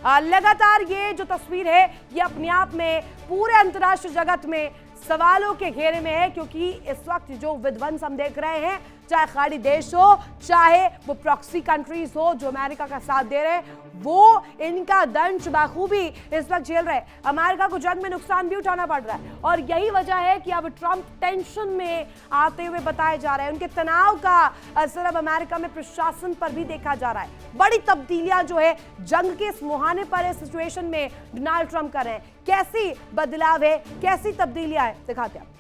लगातार ये जो तस्वीर है ये अपने आप में पूरे अंतर्राष्ट्रीय जगत में सवालों के घेरे में है, क्योंकि इस वक्त जो विध्वंस हम देख रहे हैं, चाहे खाड़ी देश हो, चाहे वो प्रॉक्सी कंट्रीज हो जो अमेरिका का साथ दे रहे हैं, वो इनका दंश बाखूबी इस वक्त झेल रहे हैं। अमेरिका को जंग में नुकसान भी उठाना पड़ रहा है और यही वजह है कि अब ट्रंप टेंशन में आते हुए बताए जा रहे हैं। उनके तनाव का असर अब अमेरिका में प्रशासन पर भी देखा जा रहा है। बड़ी तब्दीलियां जो है जंग के इस मुहाने पर इस सिचुएशन में डोनाल्ड ट्रंप कर रहे हैं। कैसी बदलाव है, कैसी तब्दीलियां है, दिखाते हैं।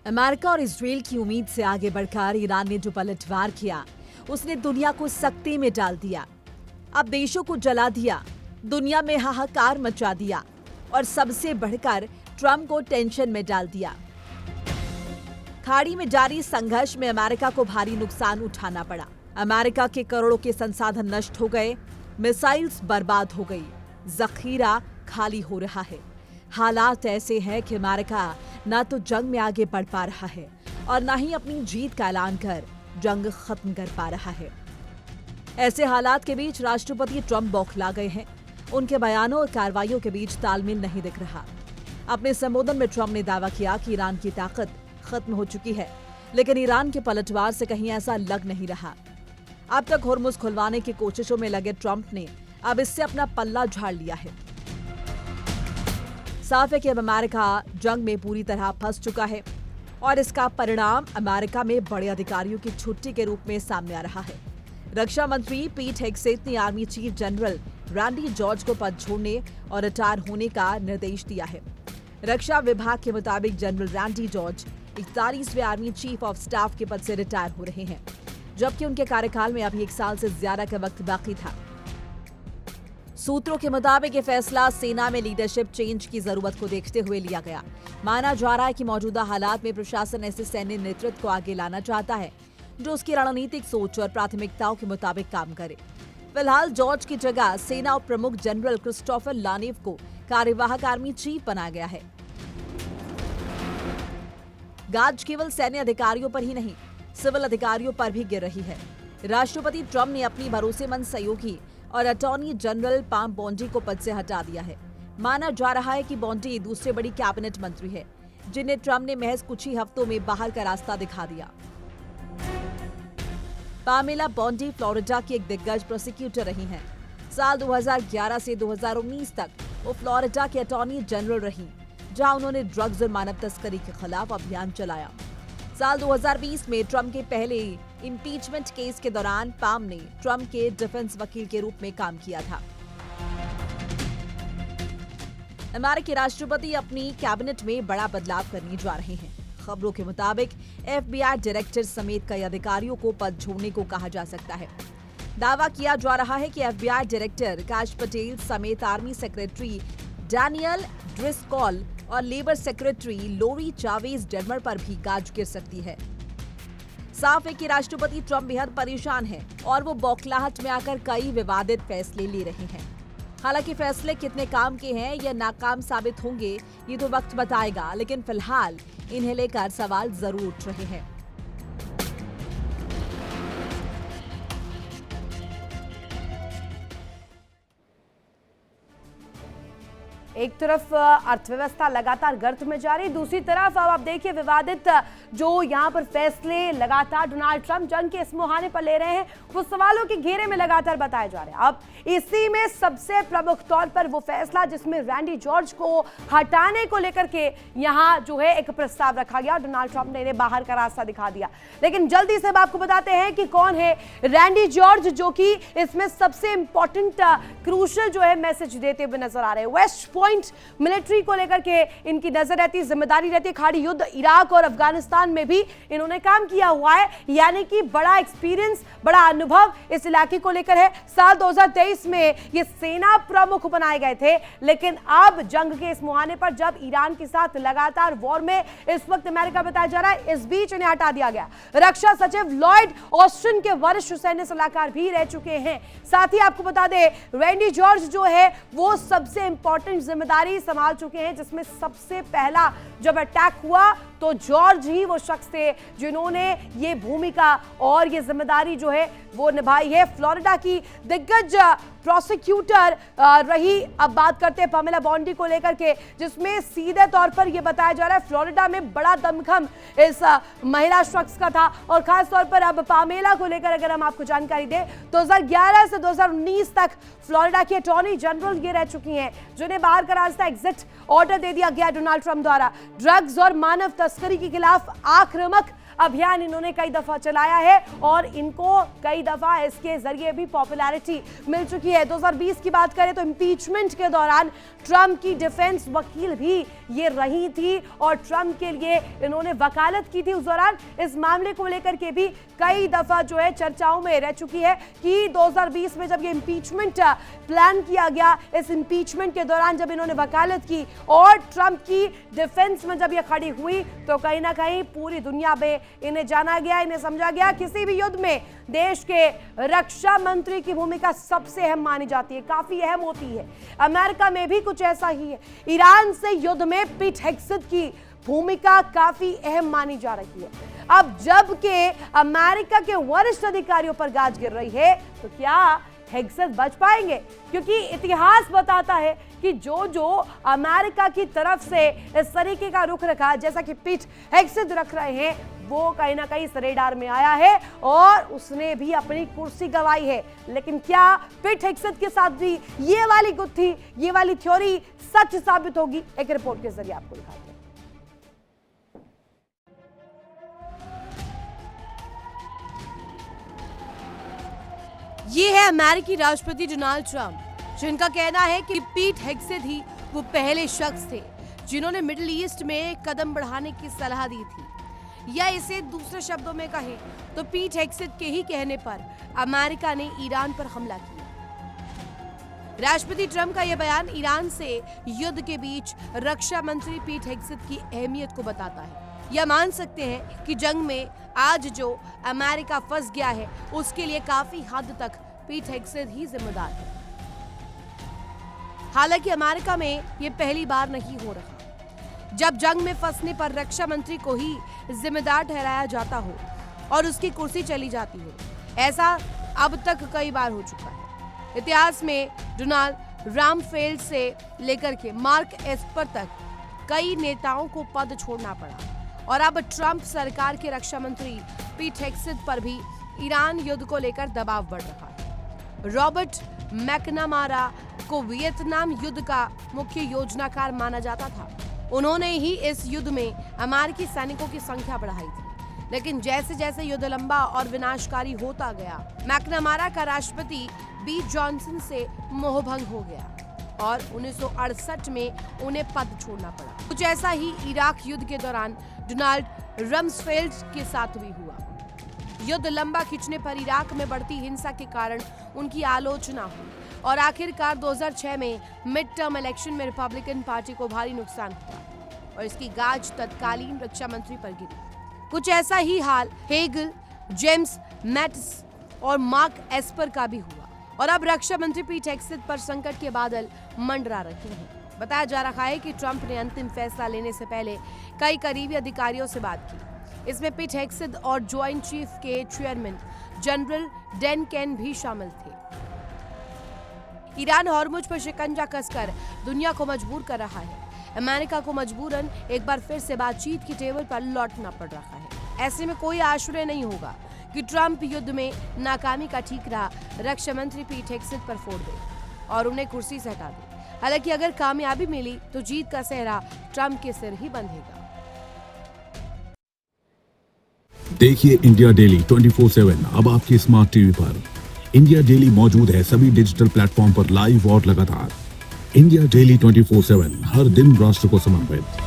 अमेरिका और इजराइल की उम्मीद से आगे बढ़कर ईरान ने जो पलटवार किया, उसने दुनिया को सख्ती में डाल दिया। अब देशों को जला दिया, दुनिया में हाहाकार मचा दिया और सबसे बढ़कर ट्रंप को टेंशन में डाल दिया। खाड़ी में जारी संघर्ष में अमेरिका को भारी नुकसान उठाना पड़ा। अमेरिका के करोड़ों के संसाधन नष्ट हो गए, मिसाइल्स बर्बाद हो गई, जखीरा खाली हो रहा है। हालात ऐसे हैं कि अमेरिका न तो जंग में आगे बढ़ पा रहा है और न ही अपनी जीत का ऐलान कर जंग खत्म कर पा रहा है। ऐसे हालात के बीच राष्ट्रपति ट्रंप बौखला गए हैं। उनके बयानों और कार्रवाइयों के बीच तालमेल नहीं दिख रहा। अपने संबोधन में ट्रंप ने दावा किया कि ईरान की ताकत खत्म हो चुकी है, लेकिन ईरान के पलटवार से कहीं ऐसा लग नहीं रहा। अब तक होर्मुज खुलवाने की कोशिशों में लगे ट्रंप ने अब इससे अपना पल्ला झाड़ लिया है। साफ है कि अब अमेरिका जंग में पूरी तरह फंस चुका है और इसका परिणाम अमेरिका में बड़े अधिकारियों की छुट्टी के रूप में सामने आ रहा है। रक्षा मंत्री पीट हेगसेथ ने army chief general Randy George को पद छोड़ने और रिटायर होने का निर्देश दिया है। रक्षा विभाग के मुताबिक जनरल रैंडी जॉर्ज 41वें आर्मी चीफ ऑफ स्टाफ के पद से रिटायर हो रहे हैं, जबकि उनके कार्यकाल में अभी 1 साल से ज्यादा का वक्त बाकी था। सूत्रों के मुताबिक ये फैसला सेना में लीडरशिप चेंज की जरूरत को देखते हुए लिया गया। माना जा रहा है कि मौजूदा हालात में प्रशासन ऐसे सैन्य नेतृत्व को आगे लाना चाहता है जो उसकी रणनीतिक सोच और प्राथमिकताओं के मुताबिक काम करे। फिलहाल जॉर्ज की जगह सेना उप प्रमुख जनरल क्रिस्टोफर लानेव को कार्यवाहक आर्मी चीफ बनाया गया है। गाज केवल सैन्य अधिकारियों पर ही नहीं, सिविल अधिकारियों पर भी गिर रही है। राष्ट्रपति ट्रंप ने अपनी भरोसेमंद सहयोगी और अटॉर्नी जनरल पाम बोंडी को पद से हटा दिया है। माना जा रहा है कि बोंडी दूसरे बड़ी कैबिनेट मंत्री है, जिन्हें ट्रंप ने महज कुछ ही हफ्तों में बाहर का रास्ता दिखा दिया। पामेला बोंडी फ्लोरिडा की एक दिग्गज प्रोसिक्यूटर रही हैं। साल 2011 से 2019 तक वो फ्लोरिडा के अटॉर्नी जनरल रही, जहां उन्होंने ड्रग्स और मानव तस्करी के खिलाफ अभियान चलाया। साल 2020 में ट्रंप के पहले इम्पीचमेंट केस के दौरान पाम ने ट्रंप के डिफेंस वकील के रूप में काम किया था। अमेरिकी राष्ट्रपति अपनी कैबिनेट में बड़ा बदलाव करने जा रहे हैं। खबरों के मुताबिक FBI डायरेक्टर समेत कई अधिकारियों को पद छोड़ने को कहा जा सकता है। दावा किया जा रहा है कि FBI डायरेक्टर काश पटेल समेत आर्मी सेक्रेटरी डैनियल ड्रिस्कॉल और लेबर सेक्रेटरी लोरी चावेज डेनवर पर भी गाज गिर सकती है। साफ है कि राष्ट्रपति ट्रंप बेहद परेशान हैं और वो बौखलाहट में आकर कई विवादित फैसले ले रहे हैं। हालांकि फैसले कितने काम के हैं या नाकाम साबित होंगे ये तो वक्त बताएगा, लेकिन फिलहाल इन्हें लेकर सवाल जरूर उठ रहे हैं। एक तरफ अर्थव्यवस्था लगातार गर्त में जा रही, दूसरी तरफ अब आप देखिए विवादित जो यहाँ पर फैसले लगातार डोनाल्ड ट्रंप जंग के इस मुहाने पर ले रहे हैं, वो सवालों के घेरे में लगातार बताए जा रहे हैं। अब इसी में सबसे प्रमुख तौर पर वो फैसला जिसमें रैंडी जॉर्ज को हटाने को लेकर के यहाँ जो है एक प्रस्ताव रखा गया, डोनाल्ड ट्रंप ने इन्हें बाहर का रास्ता दिखा दिया। लेकिन जल्दी से आपको बताते हैं कि कौन है रैंडी जॉर्ज, जो कि इसमें सबसे इंपॉर्टेंट क्रूशियल जो है मैसेज देते हुए नजर आ रहे हैं। वेस्ट पॉइंट मिलिट्री को लेकर के इनकी नजर रहती है, जिम्मेदारी रहती है। खाड़ी युद्ध इराक और अफगानिस्तान में भी इन्होंने काम किया हुआ है, यानी कि बड़ा एक्सपीरियंस, बड़ा अनुभव इस इलाके को लेकर है। साल 2023 में ये सेना प्रमुख बनाए गए थे, लेकिन अब जंग के इस मुहाने पर जब ईरान के साथ लगातार वॉर में इस वक्त अमेरिका बताया जा रहा है, इस बीच इन्हें हटा दिया गया। रक्षा सचिव लॉयड ऑस्टिन के वरिष्ठ सैन्य सलाहकार भी रह चुके हैं। साथ ही आपको बता दें रैंडी जॉर्ज जो है वो सबसे इंपॉर्टेंट जिम्मेदारी संभाल चुके हैं, जिसमें सबसे पहला जब अटैक हुआ तो जॉर्ज ही वो शख्स थे जिन्होंने ये भूमिका और ये जिम्मेदारी जो है वो निभाई है। फ्लोरिडा की दिग्गज प्रोसिक्यूटर रही। अब बात करते हैं पामेला बॉन्डी को लेकर के, जिसमें सीधे तौर पर यह बताया जा रहा है फ्लोरिडा में बड़ा दमखम इस महिला शख्स का था। और खास तौर पर अब पामेला को लेकर अगर हम आपको जानकारी दें, 2011 से 2019 तक फ्लोरिडा की अटॉर्नी जनरल ये रह चुकी हैं जिन्हें बाहर का रास्ता एग्जिट ऑर्डर दे दिया गया डोनाल्ड ट्रंप द्वारा। ड्रग्स और मानव तस्करी के खिलाफ आक्रामक अभियान इन्होंने कई दफा चलाया है और इनको कई दफा इसके जरिए भी पॉपुलैरिटी मिल चुकी है। 2020 की बात करें तो इंपीचमेंट के दौरान ट्रंप की डिफेंस वकील भी ये रही थी और ट्रंप के लिए इन्होंने वकालत की थी। उस दौरान इस मामले को लेकर के भी कई दफा जो है चर्चाओं में रह चुकी है कि 2020 में जब ये इंपीचमेंट प्लान किया गया, इस इंपीचमेंट के दौरान जब इन्होंने वकालत की और ट्रंप की डिफेंस में जब ये खड़ी हुई तो कहीं ना कहीं पूरी दुनिया में इन्हें जाना गया, इन्हें समझा गया। किसी भी युद्ध में देश के रक्षा मंत्री की भूमिका सबसे अहम मानी जाती है, काफी अहम होती है। अमेरिका में भी कुछ ऐसा ही है। ईरान से युद्ध में पीट हेग्सेथ की भूमिका काफी अहम मानी जा रही है। अब जबकि अमेरिका के वरिष्ठ अधिकारियों पर गाज गिर रही है तो क्या हेग्सेथ बच पाएंगे? क्योंकि इतिहास बताता है कि जो अमेरिका की तरफ से इस तरीके का रुख रखा जैसा कि पीट हेग्सेथ रख रहे हैं, वो कहीं ना कहीं रेडार में आया है और उसने भी अपनी कुर्सी गंवाई है। लेकिन क्या पीट हेग्सेथ के साथ भी ये वाली गुत्थी, ये वाली थ्योरी सच साबित होगी? एक रिपोर्ट के जरिए आपको दिखाते हैं। ये है अमेरिकी राष्ट्रपति डोनाल्ड ट्रंप, जिनका कहना है कि पीट हेग्सेथ ही वो पहले शख्स थे जिन्होंने मिडिल ईस्ट में कदम बढ़ाने की सलाह दी थी। या इसे दूसरे शब्दों में कहें तो पीट हेग्सेथ के ही कहने पर अमेरिका ने ईरान पर हमला किया। राष्ट्रपति ट्रंप का यह बयान ईरान से युद्ध के बीच रक्षा मंत्री पीट हेग्सेथ की अहमियत को बताता है। यह मान सकते हैं कि जंग में आज जो अमेरिका फंस गया है उसके लिए काफी हद तक पीट हेग्सेथ ही जिम्मेदार है। हालांकि अमेरिका में यह पहली बार नहीं हो रहा जब जंग में फंसने पर रक्षा मंत्री को ही जिम्मेदार ठहराया जाता हो और उसकी कुर्सी चली जाती हो। ऐसा अब तक कई बार हो चुका है। इतिहास में डोनाल्ड रामफेल्ड से लेकर के मार्क एस्पर तक कई नेताओं को पद छोड़ना पड़ा और अब ट्रंप सरकार के रक्षा मंत्री पीट हेग्सेथ पर भी ईरान युद्ध को लेकर दबाव बढ़ रहा है। रॉबर्ट मैकनामारा को वियतनाम युद्ध का मुख्य योजनाकार माना जाता था। उन्होंने ही इस युद्ध में अमेरिकी सैनिकों की संख्या बढ़ाई थी। लेकिन जैसे जैसे युद्ध लंबा और विनाशकारी होता गया, मैकनामारा का राष्ट्रपति बी जॉनसन से मोहभंग हो गया और 1968 में उन्हें पद छोड़ना पड़ा। कुछ ऐसा ही इराक युद्ध के दौरान डोनाल्ड रम्सफेल्ड के साथ भी हुआ। युद्ध लंबा खिंचने पर इराक में बढ़ती हिंसा के कारण उनकी आलोचना हुई और आखिरकार 2006 में मिड टर्म इलेक्शन में रिपब्लिकन पार्टी को भारी नुकसान हुआ और इसकी गाज तत्कालीन रक्षा मंत्री पर गिरी। कुछ ऐसा ही हाल हेगल, जेम्स मैटिस और मार्क एस्पर का भी हुआ और अब रक्षा मंत्री पीट हेग्सेथ पर संकट के बादल मंडरा रहे हैं। बताया जा रहा है कि ट्रंप ने अंतिम फैसला लेने से पहले कई करीबी अधिकारियों से बात की। इसमें पीट हेग्सेथ और ज्वाइंट चीफ के चेयरमैन जनरल डैन केन भी शामिल थे। ईरान हॉर्मुज पर शिकंजा कसकर दुनिया को मजबूर कर रहा है। अमेरिका को मजबूरन एक बार फिर से बातचीत की टेबल पर लौटना पड़ रहा है। ऐसे में कोई आश्चर्य नहीं होगा कि ट्रंप युद्ध में नाकामी का ठीकरा रक्षा मंत्री पीट हेग्सेथ पर फोड़ दे और उन्हें कुर्सी से हटा दे। हालांकि अगर कामयाबी मिली तो जीत का सेहरा ट्रंप के सिर ही बंधेगा। देखिए इंडिया डेली 24/7 अब आपके स्मार्ट टीवी पर। इंडिया डेली मौजूद है सभी डिजिटल प्लेटफॉर्म पर लाइव और लगातार। इंडिया डेली 24/7 हर दिन राष्ट्र को समर्पित।